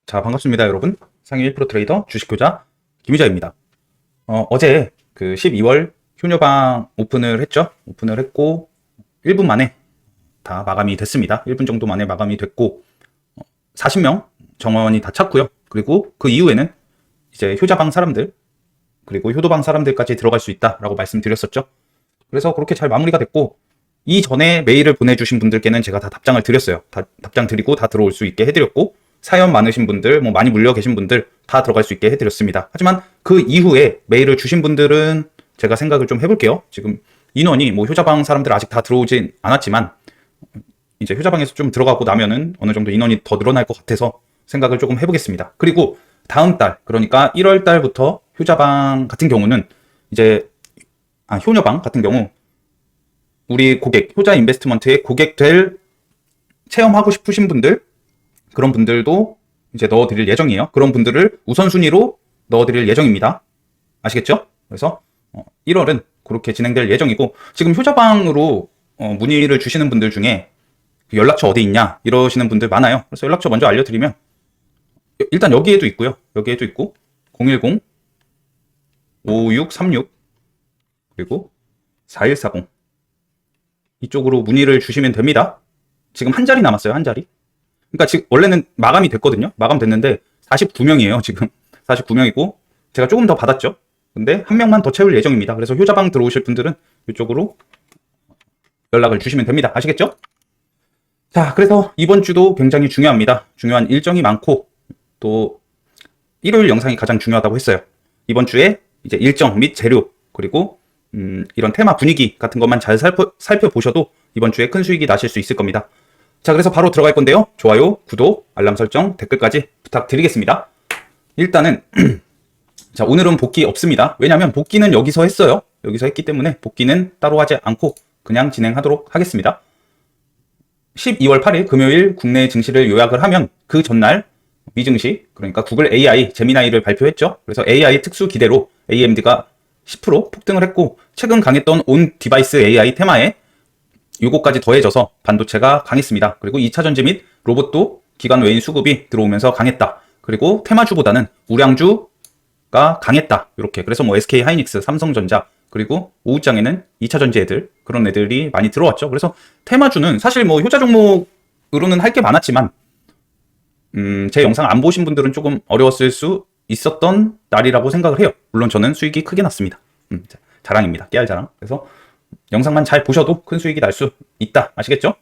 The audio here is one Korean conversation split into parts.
자, 반갑습니다, 여러분. 상위 1% 트레이더 주식교자 김희자입니다. 어제 그 12월 효녀방 오픈을 했죠. 오픈을 했고 1분 만에 다 마감이 됐습니다. 1분 정도 만에 마감이 됐고 40명 정원이 다 찼고요. 그리고 그 이후에는 이제 효자방 사람들 그리고 효도방 사람들까지 들어갈 수 있다라고 말씀드렸었죠. 그래서 그렇게 잘 마무리가 됐고 이전에 메일을 보내주신 분들께는 제가 다 답장을 드렸어요. 답장 드리고 다 들어올 수 있게 해드렸고 사연 많으신 분들, 많이 물려 계신 분들 다 들어갈 수 있게 해드렸습니다. 하지만 그 이후에 메일을 주신 분들은 제가 생각을 좀 해볼게요. 지금 인원이 효자방 사람들 아직 다 들어오진 않았지만 이제 효자방에서 좀 들어가고 나면은 어느 정도 인원이 더 늘어날 것 같아서 생각을 조금 해보겠습니다. 그리고 다음 달, 그러니까 1월 달부터 효자방 같은 경우는 이제 효녀방 같은 경우 우리 고객, 효자 인베스트먼트의 고객 될 체험하고 싶으신 분들, 그런 분들도 이제 넣어드릴 예정이에요. 그런 분들을 우선순위로 넣어드릴 예정입니다. 아시겠죠? 그래서 1월은 그렇게 진행될 예정이고 지금 효자방으로 문의를 주시는 분들 중에 연락처 어디 있냐 이러시는 분들 많아요. 그래서 연락처 먼저 알려드리면 일단 여기에도 있고요. 여기에도 있고 010-5636 그리고 4140 이쪽으로 문의를 주시면 됩니다. 지금 한 자리 남았어요. 한 자리. 그러니까 지금 원래는 마감이 됐거든요. 마감됐는데 49명이에요. 지금 49명이고 제가 조금 더 받았죠. 근데 한 명만 더 채울 예정입니다. 그래서 효자방 들어오실 분들은 이쪽으로 연락을 주시면 됩니다. 아시겠죠? 자, 그래서 이번 주도 굉장히 중요합니다. 중요한 일정이 많고 또 일요일 영상이 가장 중요하다고 했어요. 이번 주에 이제 일정 및 재료 그리고 이런 테마 분위기 같은 것만 잘 살펴보셔도 이번 주에 큰 수익이 나실 수 있을 겁니다. 자, 그래서 바로 들어갈 건데요. 좋아요, 구독, 알람 설정, 댓글까지 부탁드리겠습니다. 일단은 자, 오늘은 복귀 없습니다. 왜냐하면 복귀는 여기서 했어요. 여기서 했기 때문에 복귀는 따로 하지 않고 그냥 진행하도록 하겠습니다. 12월 8일 금요일 국내 증시를 요약을 하면 그 전날 미증시, 그러니까 구글 AI, 제미나이를 발표했죠. 그래서 AI 특수 기대로 AMD가 10% 폭등을 했고 최근 강했던 온 디바이스 AI 테마에 요거까지 더해져서 반도체가 강했습니다. 그리고 2차 전지 및 로봇도 기관 외인 수급이 들어오면서 강했다. 그리고 테마주보다는 우량주가 강했다. 이렇게. 그래서 SK 하이닉스, 삼성전자, 그리고 오후장에는 2차 전지 애들, 그런 애들이 많이 들어왔죠. 그래서 테마주는 사실 효자 종목으로는 할 게 많았지만 제 영상 안 보신 분들은 조금 어려웠을 수 있었던 날이라고 생각을 해요. 물론 저는 수익이 크게 났습니다. 자랑입니다. 깨알 자랑. 그래서 영상만 잘 보셔도 큰 수익이 날 수 있다. 아시겠죠?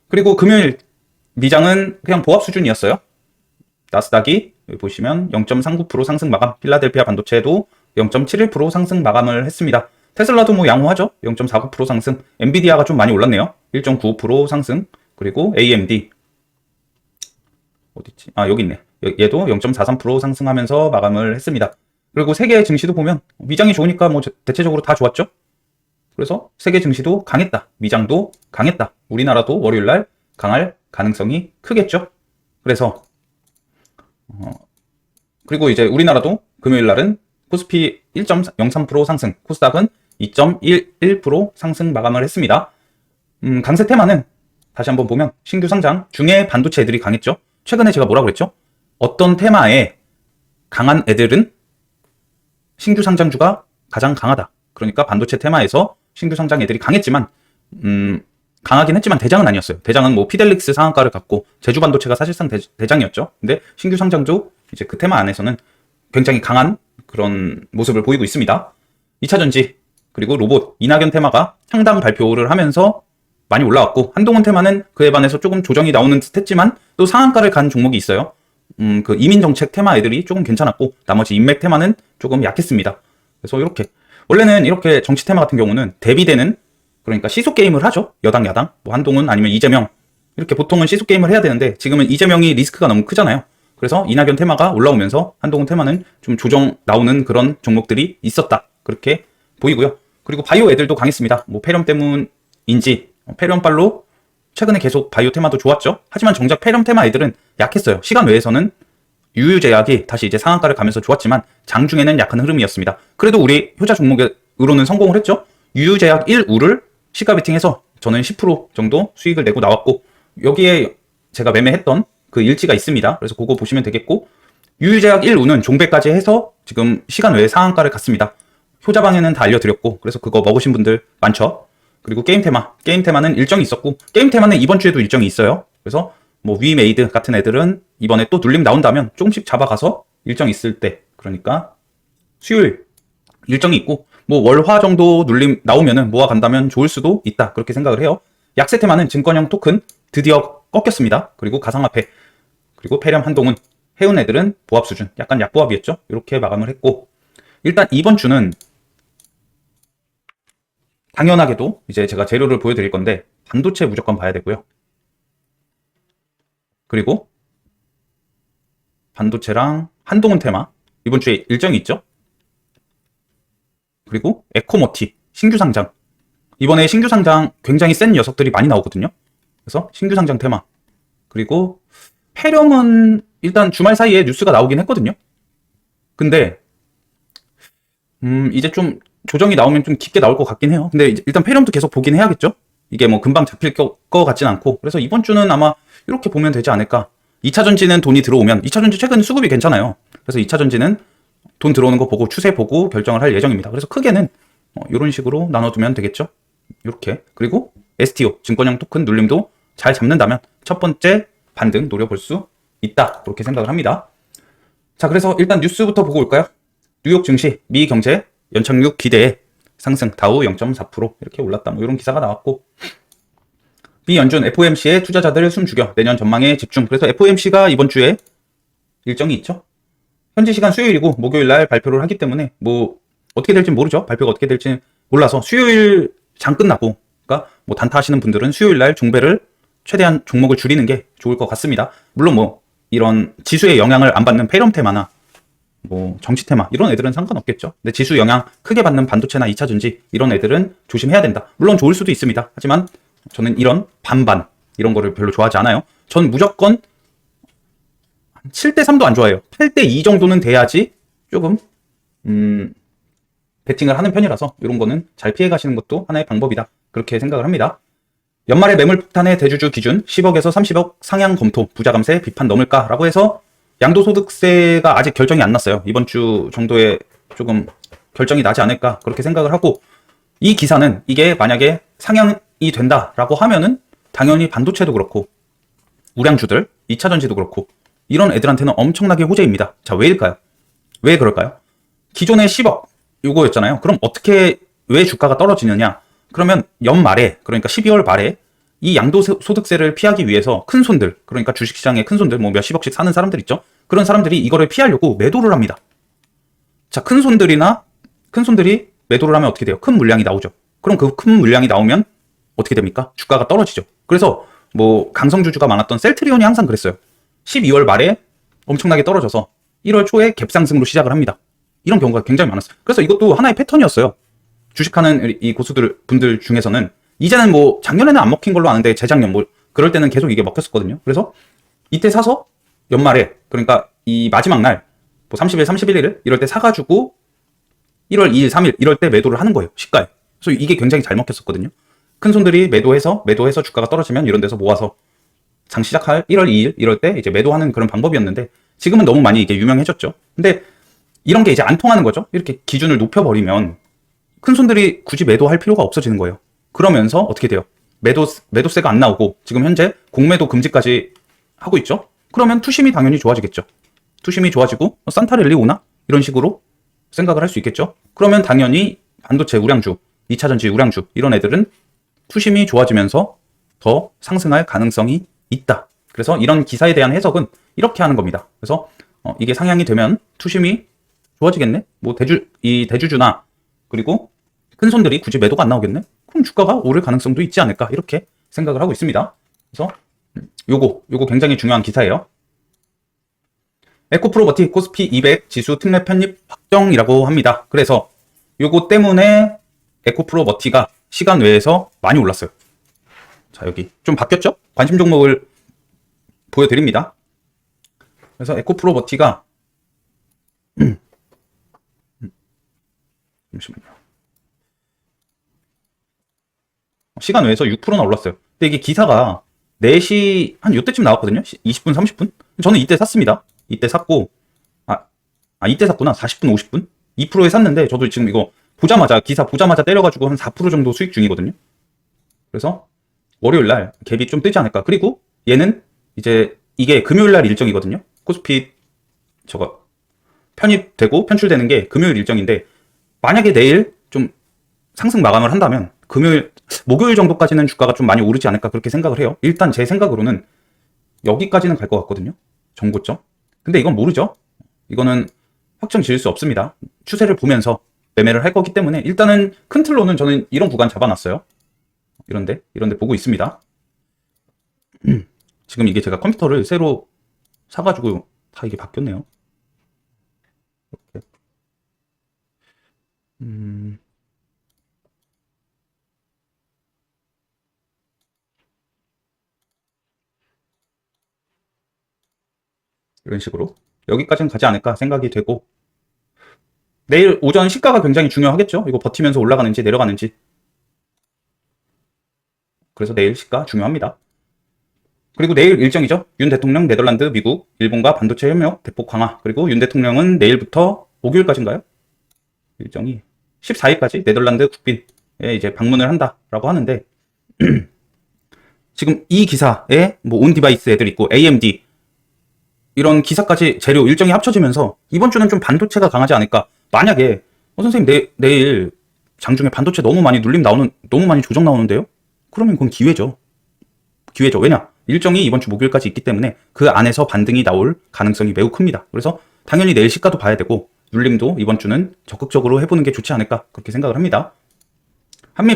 그리고 금요일 미장은 그냥 보합 수준이었어요. 나스닥이 여기 보시면 0.39% 상승 마감, 필라델피아 반도체도 0.71% 상승 마감을 했습니다. 테슬라도 양호하죠? 0.49% 상승, 엔비디아가 좀 많이 올랐네요. 1.95% 상승, 그리고 AMD 어디있지? 여기 있네. 얘도 0.43% 상승하면서 마감을 했습니다. 그리고 세계 증시도 보면 미장이 좋으니까 대체적으로 다 좋았죠? 그래서 세계 증시도 강했다. 미장도 강했다. 우리나라도 월요일날 강할 가능성이 크겠죠. 그래서 그리고 이제 우리나라도 금요일날은 코스피 1.03% 상승, 코스닥은 2.11% 상승 마감을 했습니다. 강세 테마는 다시 한번 보면 신규 상장 중에 반도체 애들이 강했죠. 최근에 제가 뭐라고 그랬죠? 어떤 테마에 강한 애들은 신규 상장주가 가장 강하다. 그러니까 반도체 테마에서 신규 상장 애들이 강했지만 강하긴 했지만 대장은 아니었어요. 대장은 피델릭스 상한가를 갖고 제주반도체가 사실상 대장이었죠. 근데 신규 상장도 이제 그 테마 안에서는 굉장히 강한 그런 모습을 보이고 있습니다. 2차 전지 그리고 로봇 이낙연 테마가 상담 발표를 하면서 많이 올라왔고 한동훈 테마는 그에 반해서 조금 조정이 나오는 듯 했지만 또 상한가를 간 종목이 있어요. 그 이민정책 테마 애들이 조금 괜찮았고 나머지 인맥 테마는 조금 약했습니다. 그래서 원래는 이렇게 정치 테마 같은 경우는 대비되는 그러니까 시소 게임을 하죠. 여당 야당 한동훈 아니면 이재명 이렇게 보통은 시소 게임을 해야 되는데 지금은 이재명이 리스크가 너무 크잖아요. 그래서 이낙연 테마가 올라오면서 한동훈 테마는 좀 조정 나오는 그런 종목들이 있었다. 그렇게 보이고요. 그리고 바이오 애들도 강했습니다. 폐렴 때문인지 폐렴빨로 최근에 계속 바이오 테마도 좋았죠. 하지만 정작 폐렴 테마 애들은 약했어요. 시간 외에서는 유유제약이 다시 이제 상한가를 가면서 좋았지만 장중에는 약한 흐름이었습니다. 그래도 우리 효자 종목으로는 성공을 했죠. 유유제약 1우를 시가 베팅해서 저는 10% 정도 수익을 내고 나왔고 여기에 제가 매매했던 그 일지가 있습니다. 그래서 그거 보시면 되겠고, 유유제약 1우는 종배까지 해서 지금 시간 외에 상한가를 갔습니다. 효자방에는 다 알려드렸고, 그래서 그거 먹으신 분들 많죠. 그리고 게임 테마는 일정이 있었고, 게임 테마는 이번 주에도 일정이 있어요. 그래서 뭐 위메이드 같은 애들은 이번에 또 눌림 나온다면 조금씩 잡아가서 일정 있을 때, 그러니까 수요일 일정이 있고, 뭐 월화 정도 눌림 나오면은 모아간다면 좋을 수도 있다, 그렇게 생각을 해요. 약세 테마는 증권형 토큰 드디어 꺾였습니다. 그리고 가상화폐, 그리고 폐렴 한동훈, 해운 애들은 보합 수준, 약간 약보합이었죠. 이렇게 마감을 했고, 일단 이번 주는 당연하게도 이제 제가 재료를 보여드릴 건데 반도체 무조건 봐야 되고요. 그리고 반도체랑 한동훈 테마 이번 주에 일정이 있죠. 그리고 에코모티 신규 상장, 이번에 신규 상장 굉장히 센 녀석들이 많이 나오거든요. 그래서 신규 상장 테마, 그리고 폐렴은 일단 주말 사이에 뉴스가 나오긴 했거든요. 근데 이제 좀 조정이 나오면 좀 깊게 나올 것 같긴 해요. 근데 일단 폐렴도 계속 보긴 해야겠죠. 이게 뭐 금방 잡힐 것 같진 않고, 그래서 이번 주는 아마 이렇게 보면 되지 않을까. 2차 전지는 돈이 들어오면, 2차 전지 최근 수급이 괜찮아요. 그래서 2차 전지는 돈 들어오는 거 보고 추세 보고 결정을 할 예정입니다. 그래서 크게는 이런 식으로 나눠두면 되겠죠. 이렇게. 그리고 STO 증권형 토큰 눌림도 잘 잡는다면 첫 번째 반등 노려볼 수 있다, 그렇게 생각을 합니다. 자, 그래서 일단 뉴스부터 보고 올까요? 뉴욕 증시 미 경제 연착륙 기대에 상승, 다우 0.4% 이렇게 올랐다, 뭐 이런 기사가 나왔고, 미 연준 FOMC에 투자자들 숨 죽여 내년 전망에 집중. 그래서 FOMC가 이번 주에 일정이 있죠. 현지 시간 수요일이고 목요일 날 발표를 하기 때문에 뭐 어떻게 될지 모르죠. 발표가 어떻게 될지 몰라서 수요일 장 끝나고, 그러니까 뭐 단타 하시는 분들은 수요일 날 종배를 최대한 종목을 줄이는 게 좋을 것 같습니다. 물론 뭐 이런 지수의 영향을 안 받는 폐렴 테마나 뭐 정치 테마 이런 애들은 상관없겠죠. 근데 지수 영향 크게 받는 반도체나 2차 전지 이런 애들은 조심해야 된다. 물론 좋을 수도 있습니다. 하지만 저는 이런 반반 이런 거를 별로 좋아하지 않아요. 전 무조건 7대3도 안 좋아해요. 8대2 정도는 돼야지 조금 베팅을 하는 편이라서 이런 거는 잘 피해 가시는 것도 하나의 방법이다, 그렇게 생각을 합니다. 연말에 매물 폭탄의 대주주 기준 10억에서 30억 상향 검토, 부자 감세 비판 넘을까라고 해서 양도소득세가 아직 결정이 안 났어요. 이번 주 정도에 조금 결정이 나지 않을까, 그렇게 생각을 하고, 이 기사는 이게 만약에 상향이 된다라고 하면은 당연히 반도체도 그렇고 우량주들 2차 전지도 그렇고 이런 애들한테는 엄청나게 호재입니다. 자, 왜일까요? 왜 그럴까요? 기존에 10억 요거였잖아요. 그럼 어떻게, 왜 주가가 떨어지느냐? 그러면 연말에, 그러니까 12월 말에 이 양도소득세를 피하기 위해서 큰 손들, 그러니까 주식시장의 큰 손들, 뭐 몇십억씩 사는 사람들 있죠? 그런 사람들이 이거를 피하려고 매도를 합니다. 자, 큰 손들이 매도를 하면 어떻게 돼요? 큰 물량이 나오죠. 그럼 그 큰 물량이 나오면 어떻게 됩니까? 주가가 떨어지죠. 그래서 뭐 강성주주가 많았던 셀트리온이 항상 그랬어요. 12월 말에 엄청나게 떨어져서 1월 초에 갭상승으로 시작을 합니다. 이런 경우가 굉장히 많았어요. 그래서 이것도 하나의 패턴이었어요. 주식하는 이 분들 중에서는 이제는 뭐 작년에는 안 먹힌 걸로 아는데 재작년 뭐 그럴 때는 계속 이게 먹혔었거든요. 그래서 이때 사서 연말에, 그러니까 이 마지막 날 뭐 30일, 31일 이럴 때 사가지고 1월 2일, 3일 이럴 때 매도를 하는 거예요. 시가에. 그래서 이게 굉장히 잘 먹혔었거든요. 큰 손들이 매도해서 주가가 떨어지면 이런 데서 모아서 장 시작할 1월 2일 이럴 때 이제 매도하는 그런 방법이었는데, 지금은 너무 많이 이게 유명해졌죠. 근데 이런 게 이제 안 통하는 거죠. 이렇게 기준을 높여버리면 큰 손들이 굳이 매도할 필요가 없어지는 거예요. 그러면서 어떻게 돼요? 매도세가 안 나오고 지금 현재 공매도 금지까지 하고 있죠. 그러면 투심이 당연히 좋아지겠죠. 투심이 좋아지고 산타랠리 오나? 이런 식으로 생각을 할 수 있겠죠. 그러면 당연히 반도체 우량주, 2차 전지 우량주 이런 애들은 투심이 좋아지면서 더 상승할 가능성이 있다. 그래서 이런 기사에 대한 해석은 이렇게 하는 겁니다. 그래서 이게 상향이 되면 투심이 좋아지겠네? 뭐 대주주나 그리고 큰 손들이 굳이 매도가 안 나오겠네? 그럼 주가가 오를 가능성도 있지 않을까? 이렇게 생각을 하고 있습니다. 그래서 요거 굉장히 중요한 기사예요. 에코프로버티 코스피 200 지수 특례 편입 확정이라고 합니다. 그래서 요거 때문에 에코프로버티가 시간 외에서 많이 올랐어요. 자, 여기 좀 바뀌었죠? 관심 종목을 보여드립니다. 그래서 에코프로버티가 잠시만요. 시간 외에서 6%나 올랐어요. 근데 이게 기사가 4시 한 요때쯤 나왔거든요. 20분, 30분. 저는 이때 샀습니다. 이때 샀고, 이때 샀구나. 40분, 50분. 2%에 샀는데 저도 지금 이거 보자마자 기사 보자마자 때려가지고 한 4% 정도 수익 중이거든요. 그래서 월요일 날 갭이 좀 뜨지 않을까. 그리고 얘는 이제 이게 금요일 날 일정이거든요. 코스피 저거 편입되고 편출되는 게 금요일 일정인데, 만약에 내일 좀 상승 마감을 한다면 목요일 정도까지는 주가가 좀 많이 오르지 않을까 그렇게 생각을 해요. 일단 제 생각으로는 여기까지는 갈 것 같거든요. 정고점. 근데 이건 모르죠. 이거는 확정 지을 수 없습니다. 추세를 보면서 매매를 할 거기 때문에 일단은 큰 틀로는 저는 이런 구간 잡아놨어요. 이런데 보고 있습니다. 지금 이게 제가 컴퓨터를 새로 사가지고 다 이게 바뀌었네요. 이렇게. 이런 식으로 여기까지는 가지 않을까 생각이 되고, 내일 오전 시가가 굉장히 중요하겠죠. 이거 버티면서 올라가는지 내려가는지. 그래서 내일 시가 중요합니다. 그리고 내일 일정이죠. 윤 대통령 네덜란드, 미국, 일본과 반도체 협력 대폭 강화. 그리고 윤 대통령은 내일부터 목요일까지인가요? 일정이 14일까지 네덜란드 국빈에 이제 방문을 한다라고 하는데, 지금 이 기사에 뭐 온디바이스 애들 있고 AMD 이런 기사까지 재료 일정이 합쳐지면서 이번 주는 좀 반도체가 강하지 않을까. 만약에 선생님 내일 장중에 반도체 너무 많이 너무 많이 조정 나오는데요? 그러면 그건 기회죠. 왜냐? 일정이 이번 주 목요일까지 있기 때문에 그 안에서 반등이 나올 가능성이 매우 큽니다. 그래서 당연히 내일 시가도 봐야 되고, 눌림도 이번 주는 적극적으로 해보는 게 좋지 않을까 그렇게 생각을 합니다. 한미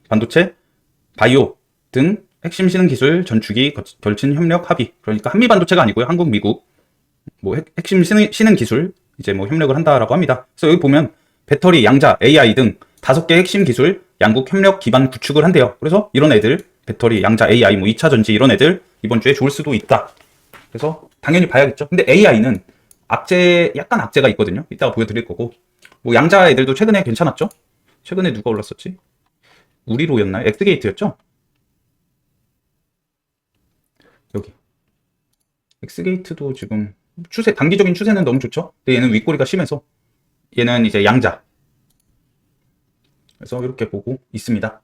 반도체, 바이오 등 핵심 신흥 기술 전축이 걸친 협력 합의. 그러니까 한미 반도체가 아니고요. 한국, 미국 뭐 핵심 신흥 기술 이제 뭐 협력을 한다라고 합니다. 그래서 여기 보면 배터리, 양자, AI 등 5개 핵심 기술 양국 협력 기반 구축을 한대요. 그래서 이런 애들 배터리, 양자, AI, 뭐 2차 전지 이런 애들 이번 주에 좋을 수도 있다. 그래서 당연히 봐야겠죠. 근데 AI는 약간 악재가 있거든요. 이따가 보여드릴 거고, 뭐 양자 애들도 최근에 괜찮았죠. 최근에 누가 올랐었지? 우리로였나요? 엑스게이트였죠? 여기 엑스게이트도 지금 단기적인 추세는 너무 좋죠. 근데 얘는 윗꼬리가 심해서 얘는 이제 양자. 그래서 이렇게 보고 있습니다.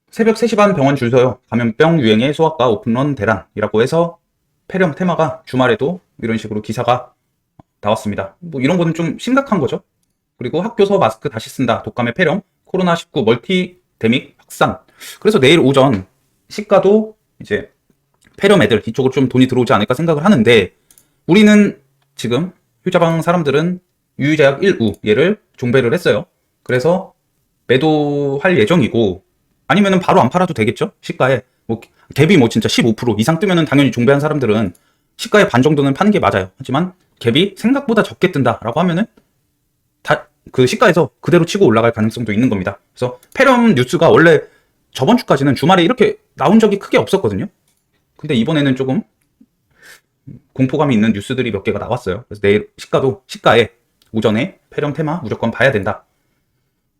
새벽 3시 반 병원 줄 서요. 감염병 유행의 소아과 오픈런 대란이라고 해서 폐렴 테마가 주말에도 이런 식으로 기사가 나왔습니다. 뭐 이런 거는 좀 심각한 거죠. 그리고 학교서 마스크 다시 쓴다. 독감의 폐렴, 코로나19 멀티데믹 확산. 그래서 내일 오전 시가도 이제 폐렴 애들 이쪽으로 좀 돈이 들어오지 않을까 생각을 하는데, 우리는 지금 휴자방 사람들은 유유제약 1우 얘를 종배를 했어요. 그래서 매도할 예정이고, 아니면은 바로 안 팔아도 되겠죠. 시가에 뭐 갭이 뭐 진짜 15% 이상 뜨면은 당연히 종배한 사람들은 시가의 반 정도는 파는 게 맞아요. 하지만 갭이 생각보다 적게 뜬다라고 하면은 다 그 시가에서 그대로 치고 올라갈 가능성도 있는 겁니다. 그래서 폐렴 뉴스가 원래 저번 주까지는 주말에 이렇게 나온 적이 크게 없었거든요. 근데 이번에는 조금 공포감이 있는 뉴스들이 몇 개가 나왔어요. 그래서 내일 시가에 오전에 폐렴 테마 무조건 봐야 된다.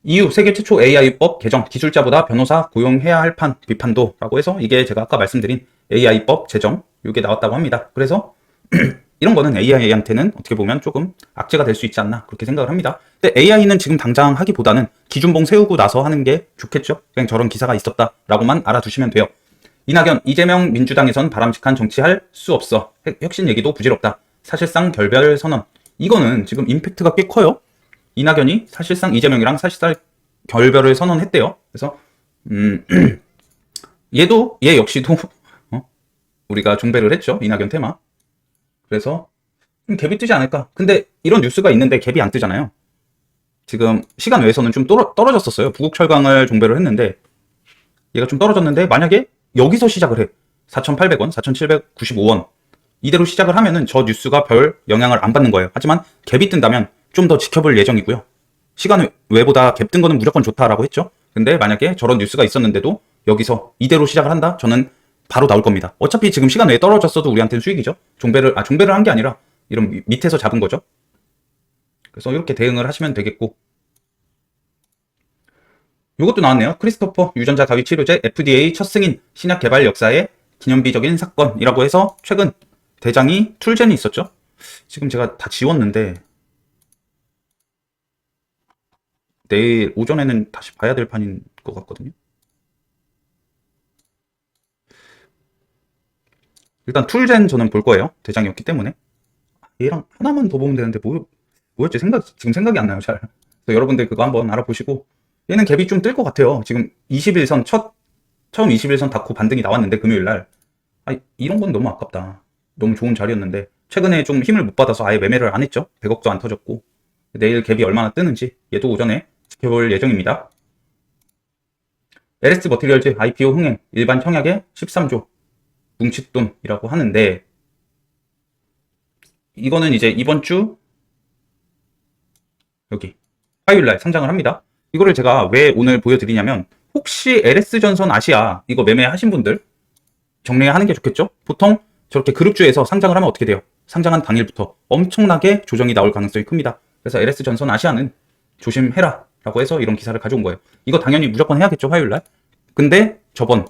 EU 세계 최초 AI법 개정, 기술자보다 변호사 고용해야 할 비판도라고 해서 이게 제가 아까 말씀드린 AI법 제정 이게 나왔다고 합니다. 그래서 이런 거는 AI한테는 어떻게 보면 조금 악재가 될 수 있지 않나 그렇게 생각을 합니다. 근데 AI는 지금 당장 하기보다는 기준봉 세우고 나서 하는 게 좋겠죠. 그냥 저런 기사가 있었다라고만 알아두시면 돼요. 이낙연, 이재명 민주당에선 바람직한 정치할 수 없어. 혁신 얘기도 부질없다. 사실상 결별 선언. 이거는 지금 임팩트가 꽤 커요. 이낙연이 사실상 이재명이랑 사실상 결별을 선언했대요. 그래서 얘 역시도 우리가 종배를 했죠. 이낙연 테마. 그래서 갭이 뜨지 않을까. 근데 이런 뉴스가 있는데 갭이 안 뜨잖아요. 지금 시간 외에서는 좀 떨어졌었어요. 부국철강을 종배를 했는데 얘가 좀 떨어졌는데, 만약에 여기서 시작을 해 4,800원, 4,795원 이대로 시작을 하면은 저 뉴스가 별 영향을 안 받는 거예요. 하지만 갭이 뜬다면 좀 더 지켜볼 예정이고요. 시간 외보다 갭 뜬 거는 무조건 좋다라고 했죠. 근데 만약에 저런 뉴스가 있었는데도 여기서 이대로 시작을 한다? 저는 바로 나올 겁니다. 어차피 지금 시간 외에 떨어졌어도 우리한테는 수익이죠. 종배를 한 게 아니라 이런 밑에서 잡은 거죠. 그래서 이렇게 대응을 하시면 되겠고, 요것도 나왔네요. 크리스토퍼 유전자 가위 치료제 FDA 첫 승인 신약 개발 역사의 기념비적인 사건이라고 해서 최근 대장이 툴젠이 있었죠. 지금 제가 다 지웠는데 내일 오전에는 다시 봐야 될 판인 것 같거든요. 일단 툴젠 저는 볼 거예요. 대장이었기 때문에. 얘랑 하나만 더 보면 되는데 뭐였지? 지금 생각이 안 나요, 잘. 그래서 여러분들 그거 한번 알아보시고. 얘는 갭이 좀 뜰 것 같아요. 지금 21선 처음 21선 닫고 반등이 나왔는데 금요일 날. 이런 건 너무 아깝다. 너무 좋은 자리였는데 최근에 좀 힘을 못 받아서 아예 매매를 안 했죠. 100억도 안 터졌고. 내일 갭이 얼마나 뜨는지 얘도 오전에 지켜볼 예정입니다. LS 머티리얼즈 IPO 흥행 일반 청약에 13조 뭉칫돈이라고 하는데 이거는 이제 이번 주 여기 화요일날 상장을 합니다. 이거를 제가 왜 오늘 보여드리냐면 혹시 LS전선 아시아 이거 매매하신 분들 정리하는 게 좋겠죠? 보통 저렇게 그룹주에서 상장을 하면 어떻게 돼요? 상장한 당일부터 엄청나게 조정이 나올 가능성이 큽니다. 그래서 LS전선 아시아는 조심해라 라고 해서 이런 기사를 가져온 거예요. 이거 당연히 무조건 해야겠죠, 화요일날. 근데 저번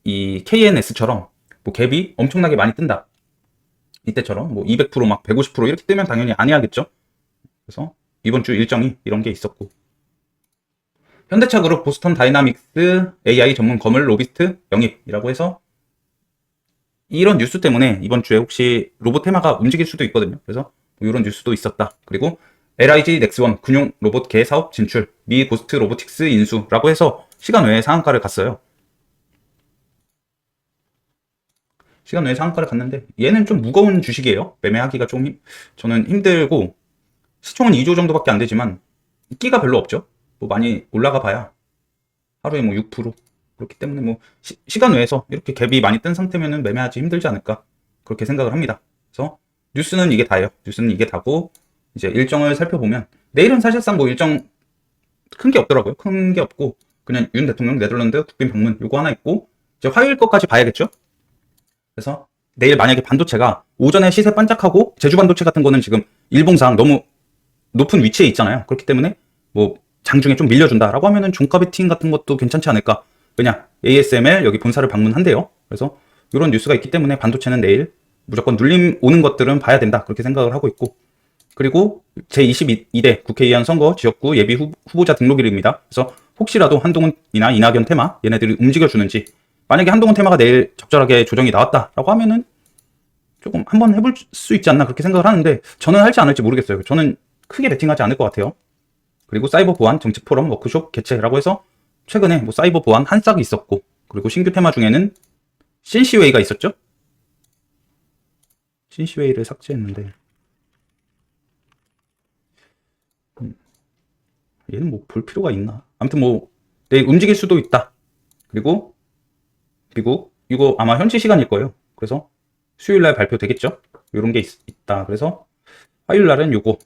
이 KNS처럼 뭐 갭이 엄청나게 많이 뜬다. 이때처럼 뭐 200% 막 150% 이렇게 뜨면 당연히 안 해야겠죠. 그래서 이번 주 일정이 이런 게 있었고 현대차 그룹 보스턴 다이나믹스 AI 전문 건물 로비스트 영입이라고 해서 이런 뉴스 때문에 이번 주에 혹시 로봇 테마가 움직일 수도 있거든요. 그래서 뭐 이런 뉴스도 있었다. 그리고 LIG 넥스원 군용 로봇 개 사업 진출 미 고스트 로보틱스 인수라고 해서 시간 외에 상한가를 갔어요. 시간 외에 상한가를 갔는데 얘는 좀 무거운 주식이에요. 매매하기가 좀 저는 힘들고 시총은 2조 정도밖에 안 되지만 끼가 별로 없죠. 뭐 많이 올라가 봐야 하루에 뭐 6% 그렇기 때문에 뭐 시간 외에서 이렇게 갭이 많이 뜬 상태면은 매매하기 힘들지 않을까 그렇게 생각을 합니다. 그래서 뉴스는 이게 다예요. 뉴스는 이게 다고 이제 일정을 살펴보면 내일은 사실상 뭐 일정 큰 게 없더라고요. 큰 게 없고 그냥 윤 대통령 네덜란드 국빈 방문 요거 하나 있고 이제 화요일 것까지 봐야겠죠. 그래서 내일 만약에 반도체가 오전에 시세 반짝하고 제주 반도체 같은 거는 지금 일봉상 너무 높은 위치에 있잖아요. 그렇기 때문에 뭐 장중에 좀 밀려준다라고 하면은 종가 베팅 같은 것도 괜찮지 않을까. 왜냐 ASML 여기 본사를 방문한대요. 그래서 이런 뉴스가 있기 때문에 반도체는 내일 무조건 눌림 오는 것들은 봐야 된다 그렇게 생각을 하고 있고 그리고 제22대 국회의원 선거 지역구 예비 후보자 등록일입니다. 그래서 혹시라도 한동훈이나 이낙연 테마 얘네들이 움직여주는지 만약에 한동훈 테마가 내일 적절하게 조정이 나왔다라고 하면은 조금 한번 해볼 수 있지 않나 그렇게 생각을 하는데 저는 할지 안 할지 모르겠어요. 저는 크게 베팅하지 않을 것 같아요. 그리고 사이버 보안 정책 포럼 워크숍 개최라고 해서 최근에 뭐 사이버 보안 한 싹이 있었고 그리고 신규 테마 중에는 신시웨이가 있었죠. 신시웨이를 삭제했는데 얘는 뭐 볼 필요가 있나? 아무튼 뭐 내일 움직일 수도 있다. 그리고 미국 이거 아마 현지 시간일 거예요. 그래서 수요일 날 발표되겠죠. 이런 게 있다. 그래서 화요일 날은 요거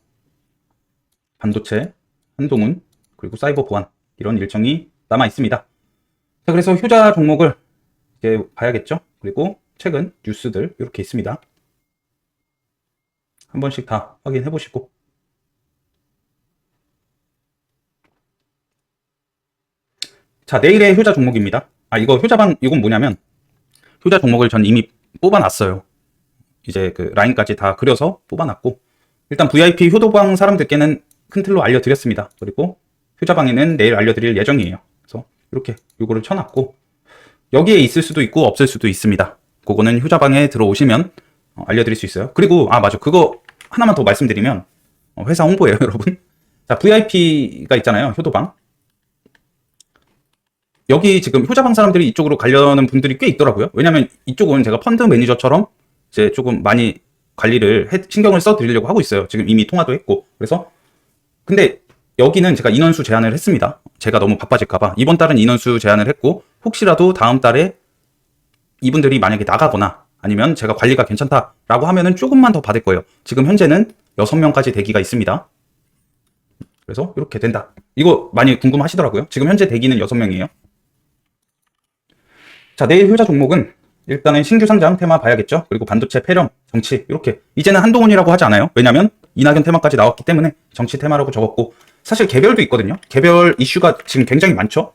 반도체, 한동훈 그리고 사이버 보안 이런 일정이 남아 있습니다. 자, 그래서 효자 종목을 이제 봐야겠죠. 그리고 최근 뉴스들 이렇게 있습니다. 한 번씩 다 확인해 보시고 자, 내일의 효자 종목입니다. 이거 효자방, 이건 뭐냐면, 효자 종목을 전 이미 뽑아놨어요. 이제 그 라인까지 다 그려서 뽑아놨고, 일단 VIP 효도방 사람들께는 큰 틀로 알려드렸습니다. 그리고 효자방에는 내일 알려드릴 예정이에요. 그래서 이렇게 요거를 쳐놨고, 여기에 있을 수도 있고 없을 수도 있습니다. 그거는 효자방에 들어오시면 알려드릴 수 있어요. 그리고, 맞아. 그거 하나만 더 말씀드리면, 회사 홍보예요, 여러분. 자, VIP가 있잖아요, 효도방. 여기 지금 효자방 사람들이 이쪽으로 가려는 분들이 꽤 있더라고요. 왜냐면 이쪽은 제가 펀드 매니저처럼 이제 조금 많이 관리를 신경을 써 드리려고 하고 있어요. 지금 이미 통화도 했고. 그래서 근데 여기는 제가 인원수 제한을 했습니다. 제가 너무 바빠질까봐. 이번 달은 인원수 제한을 했고 혹시라도 다음 달에 이분들이 만약에 나가거나 아니면 제가 관리가 괜찮다라고 하면은 조금만 더 받을 거예요. 지금 현재는 6명까지 대기가 있습니다. 그래서 이렇게 된다. 이거 많이 궁금하시더라고요. 지금 현재 대기는 6명이에요. 자, 내일 효자 종목은 일단은 신규 상장 테마 봐야겠죠. 그리고 반도체, 폐렴, 정치 이렇게 이제는 한동훈이라고 하지 않아요. 왜냐면 이낙연 테마까지 나왔기 때문에 정치 테마라고 적었고 사실 개별도 있거든요. 개별 이슈가 지금 굉장히 많죠.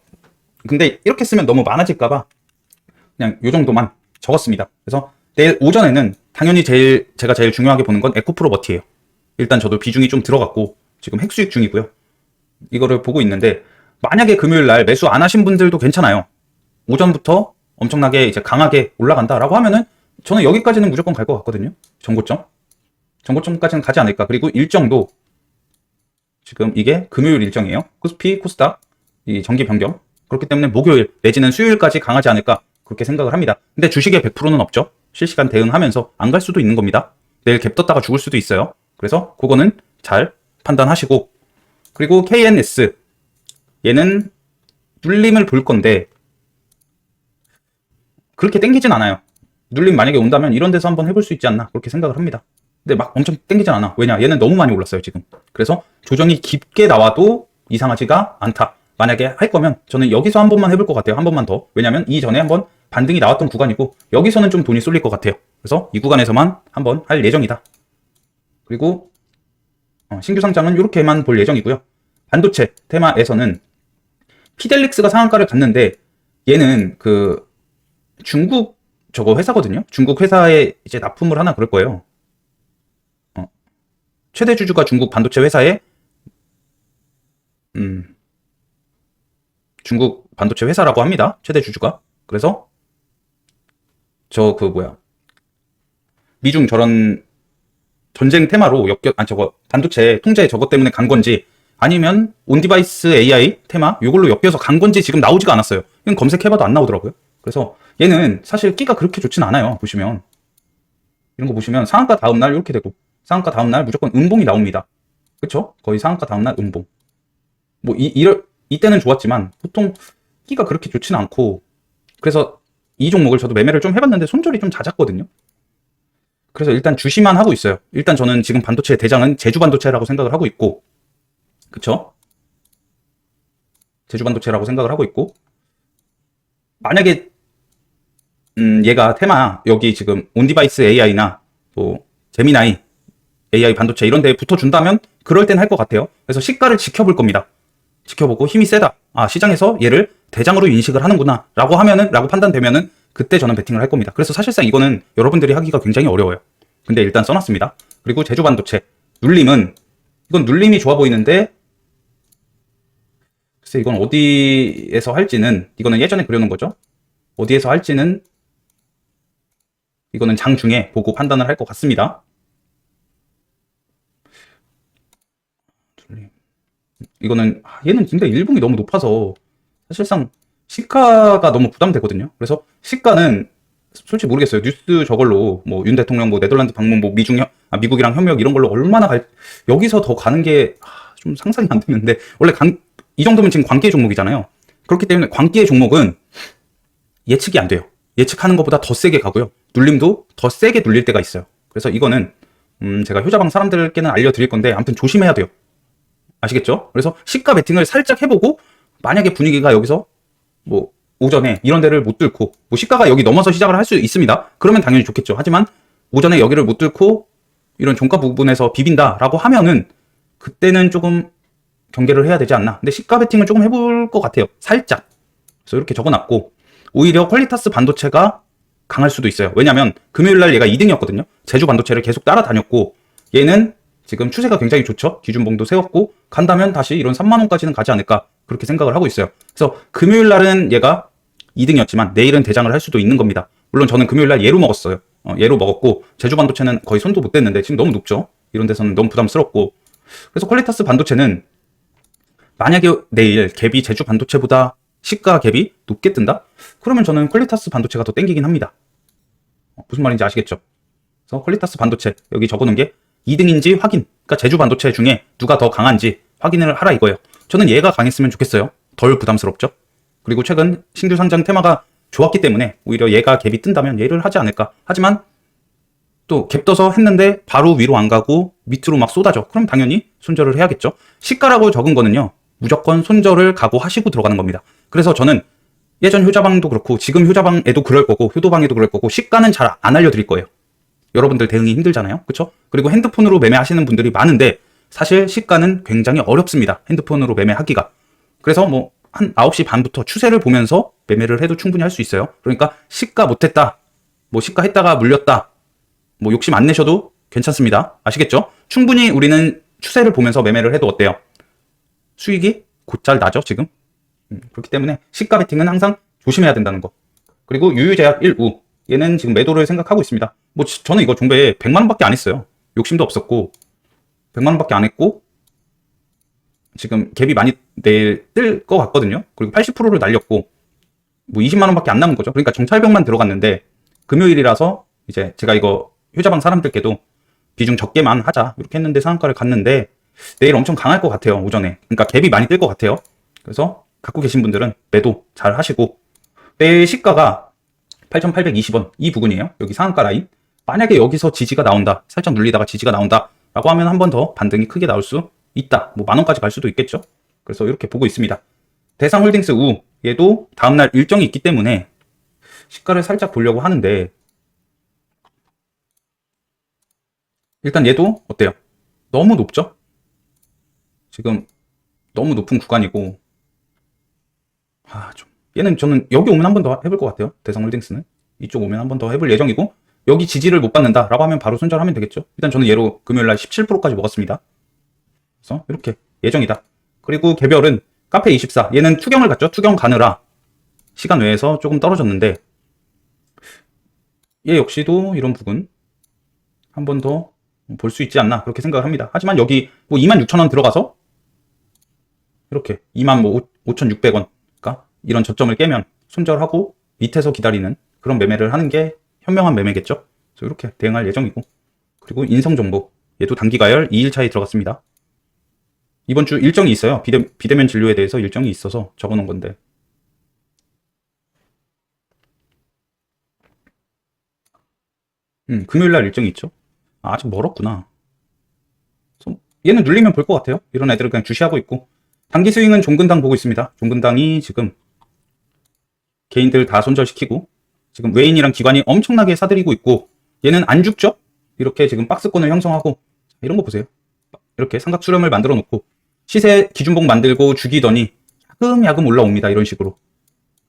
근데 이렇게 쓰면 너무 많아질까봐 그냥 요 정도만 적었습니다. 그래서 내일 오전에는 당연히 제가 제일 중요하게 보는 건 에코프로버티예요. 일단 저도 비중이 좀 들어갔고 지금 핵수익 중이고요. 이거를 보고 있는데 만약에 금요일 날 매수 안 하신 분들도 괜찮아요. 오전부터 엄청나게 이제 강하게 올라간다라고 하면은 저는 여기까지는 무조건 갈 것 같거든요. 전고점까지는 가지 않을까. 그리고 일정도 지금 이게 금요일 일정이에요. 코스피, 코스닥, 이 정기 변경. 그렇기 때문에 목요일 내지는 수요일까지 강하지 않을까 그렇게 생각을 합니다. 근데 주식에 100%는 없죠. 실시간 대응하면서 안 갈 수도 있는 겁니다. 내일 갭 떴다가 죽을 수도 있어요. 그래서 그거는 잘 판단하시고, 그리고 KNS 얘는 눌림을 볼 건데 그렇게 땡기진 않아요. 눌림 만약에 온다면 이런 데서 한번 해볼 수 있지 않나 그렇게 생각을 합니다. 근데 막 엄청 땡기진 않아. 왜냐? 얘는 너무 많이 올랐어요 지금. 그래서 조정이 깊게 나와도 이상하지가 않다. 만약에 할 거면 저는 여기서 한 번만 해볼 것 같아요. 한 번만 더. 왜냐면 이전에 한번 반등이 나왔던 구간이고 여기서는 좀 돈이 쏠릴 것 같아요. 그래서 이 구간에서만 한번 할 예정이다. 그리고 신규 상장은 이렇게만 볼 예정이고요. 반도체 테마에서는 피델릭스가 상한가를 갔는데 얘는 그 중국 저거 회사거든요. 중국 회사에 이제 납품을 하나 그럴 거예요. 최대 주주가 중국 반도체 회사에 중국 반도체 회사라고 합니다. 최대 주주가. 그래서 미중 저런 전쟁 테마로 저거 반도체 통제 저것 때문에 간 건지 아니면 온디바이스 AI 테마 이걸로 엮여서 간 건지 지금 나오지가 않았어요. 이건 검색해봐도 안 나오더라고요. 그래서 얘는 사실 끼가 그렇게 좋진 않아요. 보시면 이런 거 보시면 상한가 다음날 이렇게 되고 상한가 다음날 무조건 음봉이 나옵니다. 그쵸? 거의 상한가 다음날 음봉. 뭐 이때는 좋았지만 보통 끼가 그렇게 좋지는 않고, 그래서 이 종목을 저도 매매를 좀 해봤는데 손절이 좀 잦았거든요. 그래서 일단 주시만 하고 있어요. 일단 저는 지금 반도체의 대장은 제주반도체라고 생각을 하고 있고, 그쵸? 제주반도체라고 생각을 하고 있고, 만약에 얘가 테마 여기 지금 온디바이스 AI나 뭐 제미나이 AI 반도체 이런 데에 붙어준다면 그럴 땐 할 것 같아요. 그래서 시가를 지켜볼 겁니다. 지켜보고 힘이 세다. 시장에서 얘를 대장으로 인식을 하는구나 라고 판단되면은 그때 저는 베팅을 할 겁니다. 그래서 사실상 이거는 여러분들이 하기가 굉장히 어려워요. 근데 일단 써놨습니다. 그리고 제주반도체 이건 눌림이 좋아 보이는데 글쎄 이건 어디에서 할지는, 이거는 예전에 그려놓은 거죠. 어디에서 할지는 이거는 장중에 보고 판단을 할 것 같습니다. 이거는 얘는 근데 일봉이 너무 높아서 사실상 시가가 너무 부담되거든요. 그래서 시가는 솔직히 모르겠어요. 뉴스 저걸로 뭐 윤 대통령 뭐 네덜란드 방문 뭐 미국이랑 협력 이런 걸로 얼마나 여기서 더 가는 게 좀 상상이 안 되는데, 원래 이 정도면 지금 광기의 종목이잖아요. 그렇기 때문에 광기의 종목은 예측이 안 돼요. 예측하는 것보다 더 세게 가고요. 눌림도 더 세게 눌릴 때가 있어요. 그래서 이거는 제가 효자방 사람들께는 알려드릴 건데 아무튼 조심해야 돼요. 아시겠죠? 그래서 시가 베팅을 살짝 해보고, 만약에 분위기가 여기서 뭐 오전에 이런 데를 못 뚫고 뭐 시가가 여기 넘어서 시작을 할 수 있습니다. 그러면 당연히 좋겠죠. 하지만 오전에 여기를 못 뚫고 이런 종가 부분에서 비빈다라고 하면은 그때는 조금 경계를 해야 되지 않나. 근데 시가 베팅을 조금 해볼 것 같아요. 살짝. 그래서 이렇게 적어놨고, 오히려 퀄리타스 반도체가 강할 수도 있어요. 왜냐면 금요일날 얘가 2등이었거든요. 제주 반도체를 계속 따라다녔고, 얘는 지금 추세가 굉장히 좋죠. 기준봉도 세웠고 간다면 다시 이런 3만원까지는 가지 않을까 그렇게 생각을 하고 있어요. 그래서 금요일날은 얘가 2등이었지만 내일은 대장을 할 수도 있는 겁니다. 물론 저는 금요일날 예로 먹었어요. 예로 먹었고 제주반도체는 거의 손도 못 댔는데 지금 너무 높죠. 이런 데서는 너무 부담스럽고, 그래서 퀄리타스 반도체는 만약에 내일 갭이 제주반도체보다 시가 갭이 높게 뜬다? 그러면 저는 퀄리타스 반도체가 더 땡기긴 합니다. 무슨 말인지 아시겠죠? 그래서 퀄리타스 반도체 여기 적어놓은 게 2등인지 확인, 그러니까 제주 반도체 중에 누가 더 강한지 확인을 하라 이거예요. 저는 얘가 강했으면 좋겠어요. 덜 부담스럽죠. 그리고 최근 신규 상장 테마가 좋았기 때문에 오히려 얘가 갭이 뜬다면 얘를 하지 않을까. 하지만 또 갭 떠서 했는데 바로 위로 안 가고 밑으로 막 쏟아져. 그럼 당연히 손절을 해야겠죠. 시가라고 적은 거는요, 무조건 손절을 각오하시고 들어가는 겁니다. 그래서 저는 예전 효자방도 그렇고 지금 효자방에도 그럴 거고 효도방에도 그럴 거고 시가는 잘 안 알려드릴 거예요. 여러분들 대응이 힘들잖아요. 그쵸? 그리고 핸드폰으로 매매하시는 분들이 많은데 사실 시가는 굉장히 어렵습니다. 핸드폰으로 매매하기가. 그래서 뭐 한 9시 반부터 추세를 보면서 매매를 해도 충분히 할 수 있어요. 그러니까 시가 못했다, 뭐 시가 했다가 물렸다, 뭐 욕심 안 내셔도 괜찮습니다. 아시겠죠? 충분히 우리는 추세를 보면서 매매를 해도 어때요? 수익이 곧잘 나죠, 지금? 그렇기 때문에 시가 베팅은 항상 조심해야 된다는 거. 그리고 유유제약 1우. 얘는 지금 매도를 생각하고 있습니다. 뭐 저는 이거 종배에 100만 원밖에 안 했어요. 욕심도 없었고 100만 원밖에 안 했고 지금 갭이 많이 뜰 것 같거든요. 그리고 80%를 날렸고 뭐 20만 원밖에 안 남은 거죠. 그러니까 정찰병만 들어갔는데 금요일이라서 이제 제가 이거 효자방 사람들께도 비중 적게만 하자 이렇게 했는데 상한가를 갔는데 내일 엄청 강할 것 같아요. 오전에. 그러니까 갭이 많이 뜰 것 같아요. 그래서 갖고 계신 분들은 매도 잘 하시고, 내일 시가가 8,820원 이 부분이에요. 여기 상한가 라인. 만약에 여기서 지지가 나온다, 살짝 눌리다가 지지가 나온다 라고 하면 한 번 더 반등이 크게 나올 수 있다. 뭐 만원까지 갈 수도 있겠죠. 그래서 이렇게 보고 있습니다. 대상홀딩스 우, 얘도 다음날 일정이 있기 때문에 시가를 살짝 보려고 하는데, 일단 얘도 어때요? 너무 높죠? 지금 너무 높은 구간이고, 얘는 저는 여기 오면 한 번 더 해볼 것 같아요. 대상홀딩스는 이쪽 오면 한 번 더 해볼 예정이고, 여기 지지를 못 받는다 라고 하면 바로 손절하면 되겠죠. 일단 저는 얘로 금요일날 17%까지 먹었습니다. 그래서 이렇게 예정이다. 그리고 개별은 카페24, 얘는 투경을 갔죠. 투경 가느라 시간 외에서 조금 떨어졌는데, 얘 역시도 이런 부분 한 번 더 볼 수 있지 않나 그렇게 생각을 합니다. 하지만 여기 뭐 26,000원 들어가서 이렇게 25,600원, 그러니까 이런 저점을 깨면 손절하고 밑에서 기다리는 그런 매매를 하는 게 현명한 매매겠죠. 그래서 이렇게 대응할 예정이고, 그리고 인성정보, 얘도 단기가열 2일차에 들어갔습니다. 이번 주 일정이 있어요. 비대면 진료에 대해서 일정이 있어서 적어놓은 건데, 금요일날 일정이 있죠. 아직 멀었구나. 얘는 눌리면 볼 것 같아요. 이런 애들은 그냥 주시하고 있고, 단기 스윙은 종근당 보고 있습니다. 종근당이 지금 개인들 다 손절시키고 지금 외인이랑 기관이 엄청나게 사들이고 있고, 얘는 안 죽죠? 이렇게 지금 박스권을 형성하고, 이런 거 보세요. 이렇게 삼각 수렴을 만들어 놓고 시세 기준봉 만들고 죽이더니 야금야금 올라옵니다. 이런 식으로.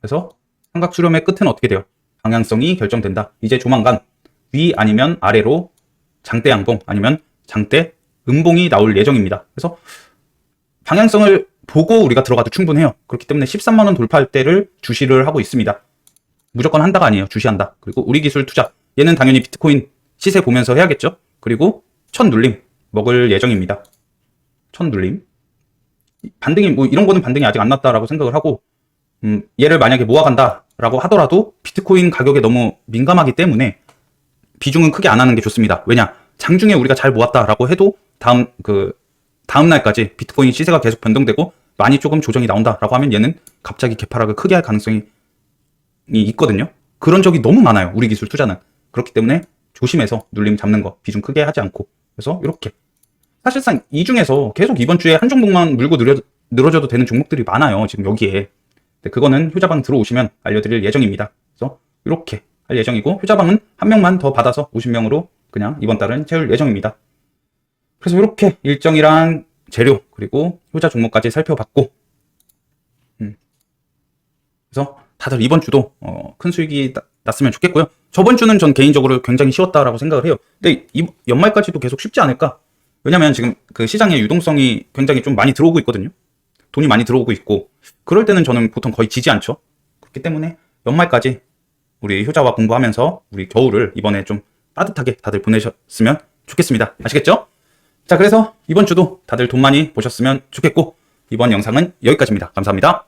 그래서 삼각 수렴의 끝은 어떻게 돼요? 방향성이 결정된다. 이제 조만간 위 아니면 아래로 장대 양봉 아니면 장대 음봉이 나올 예정입니다. 그래서 방향성을 보고 우리가 들어가도 충분해요. 그렇기 때문에 13만 원 돌파할 때를 주시를 하고 있습니다. 무조건 한다가 아니에요. 주시한다. 그리고 우리 기술 투자, 얘는 당연히 비트코인 시세 보면서 해야겠죠. 그리고 첫 눌림 먹을 예정입니다. 첫 눌림. 반등이 뭐 이런 거는 반등이 아직 안 났다라고 생각을 하고, 얘를 만약에 모아간다라고 하더라도 비트코인 가격에 너무 민감하기 때문에 비중은 크게 안 하는 게 좋습니다. 왜냐? 장중에 우리가 잘 모았다라고 해도 다음 날까지 비트코인 시세가 계속 변동되고 많이 조금 조정이 나온다라고 하면 얘는 갑자기 개파락을 크게 할 가능성이 있거든요. 그런 적이 너무 많아요. 우리 기술 투자는. 그렇기 때문에 조심해서 눌림 잡는 거 비중 크게 하지 않고, 그래서 이렇게 사실상 이 중에서 계속 이번 주에 한 종목만 물고 늘어져도 되는 종목들이 많아요. 지금 여기에. 그거는 효자방 들어오시면 알려드릴 예정입니다. 그래서 이렇게 할 예정이고, 효자방은 한 명만 더 받아서 50명으로 그냥 이번 달은 채울 예정입니다. 그래서 이렇게 일정이랑 재료 그리고 효자 종목까지 살펴봤고, 그래서 다들 이번 주도 큰 수익이 났으면 좋겠고요. 저번 주는 전 개인적으로 굉장히 쉬웠다라고 생각을 해요. 근데 연말까지도 계속 쉽지 않을까? 왜냐면 지금 그 시장의 유동성이 굉장히 좀 많이 들어오고 있거든요. 돈이 많이 들어오고 있고, 그럴 때는 저는 보통 거의 지지 않죠. 그렇기 때문에 연말까지 우리 효자와 공부하면서 우리 겨울을 이번에 좀 따뜻하게 다들 보내셨으면 좋겠습니다. 아시겠죠? 자, 그래서 이번 주도 다들 돈 많이 보셨으면 좋겠고, 이번 영상은 여기까지입니다. 감사합니다.